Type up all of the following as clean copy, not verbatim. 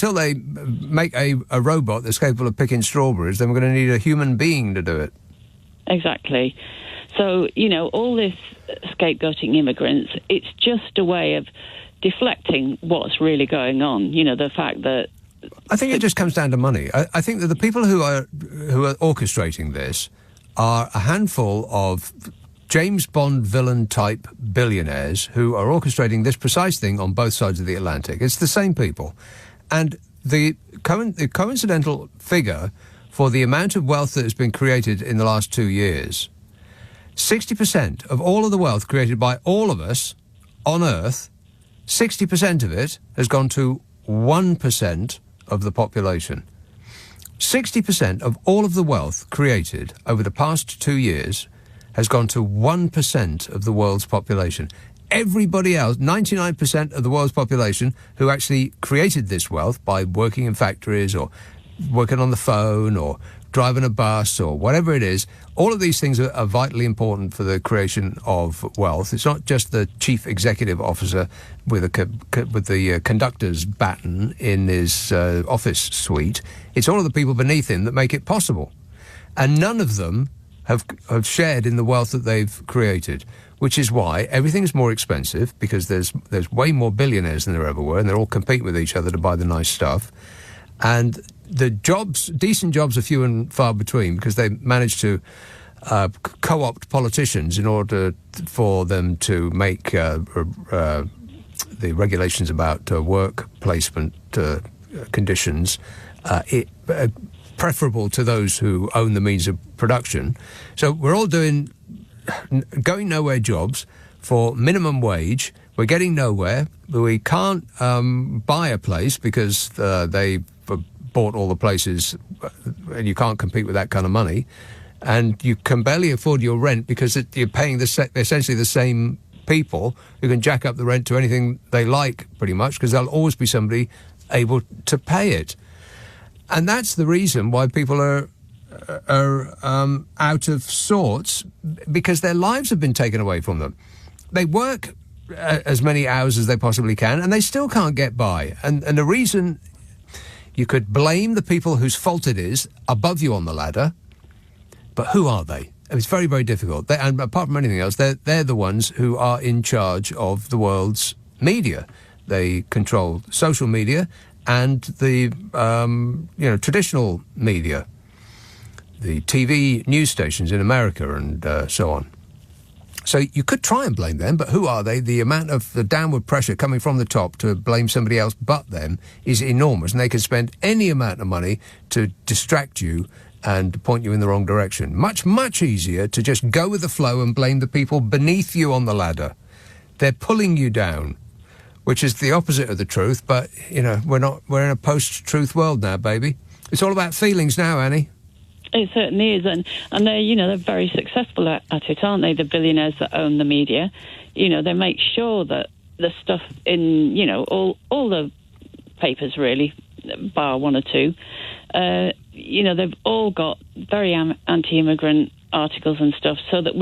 Until they make a robot that's capable of picking strawberries, then we're going to need a human being to do it. Exactly. So, all this scapegoating immigrants, it's just a way of deflecting what's really going on. The fact that... I think it just comes down to money. I think that the people who are orchestrating this are a handful of James Bond villain-type billionaires who are orchestrating this precise thing on both sides of the Atlantic. It's the same people. And the coincidental figure for the amount of wealth that has been created in the last 2 years, 60% of all of the wealth created by all of us on Earth, 60% of it has gone to 1% of the population. 60% of all of the wealth created over the past 2 years has gone to 1% of the world's population. Everybody else, 99% of the world's population who actually created this wealth by working in factories or working on the phone or driving a bus or whatever it is, all of these things are vitally important for the creation of wealth. It's not just the chief executive officer with the conductor's baton in his office suite. It's all of the people beneath him that make it possible. And none of them have shared in the wealth that they've created, which is why everything's more expensive, because there's way more billionaires than there ever were, and they're all competing with each other to buy the nice stuff. And the decent jobs are few and far between, because they manage to co-opt politicians in order for them to make the regulations about work placement conditions preferable to those who own the means of production. So we're all doing going nowhere jobs for minimum wage. We're getting nowhere. We can't buy a place because they bought all the places, and you can't compete with that kind of money. And you can barely afford your rent because you're paying essentially the same people who can jack up the rent to anything they like, pretty much, because there'll always be somebody able to pay it. And that's the reason why people are out of sorts, because their lives have been taken away from them. They work as many hours as they possibly can, and they still can't get by. And the reason, you could blame the people whose fault it is above you on the ladder, but who are they? It's very, very difficult. And apart from anything else, they're the ones who are in charge of the world's media. They control social media and the traditional media, the TV news stations in America and so on. So you could try and blame them, but who are they? The amount of the downward pressure coming from the top to blame somebody else but them is enormous, and they can spend any amount of money to distract you and point you in the wrong direction. Much, much easier to just go with the flow and blame the people beneath you on the ladder. They're pulling you down, which is the opposite of the truth, but, we're in a post-truth world now, baby. It's all about feelings now, Annie. It certainly is, and they're very successful at it, aren't they? The billionaires that own the media, they make sure that the stuff in all the papers, really, bar one or two, they've all got very anti-immigrant articles and stuff, so that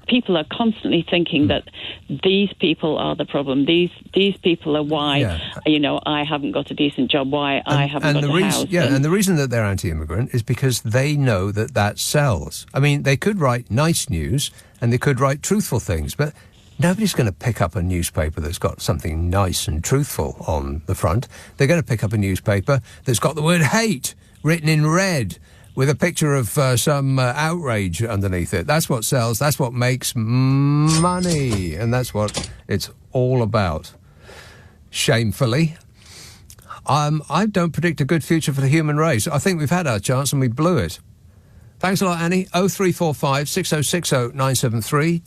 people are constantly thinking that these people are the problem. These people are why, I haven't got a decent job, why I haven't got a house. Yeah, and the reason that they're anti-immigrant is because they know that sells. I mean, they could write nice news and they could write truthful things, but nobody's going to pick up a newspaper that's got something nice and truthful on the front. They're going to pick up a newspaper that's got the word hate written in red, with a picture of some outrage underneath it. That's what sells. That's what makes money. And that's what it's all about. Shamefully. I don't predict a good future for the human race. I think we've had our chance and we blew it. Thanks a lot, Annie. 0345 6060 973.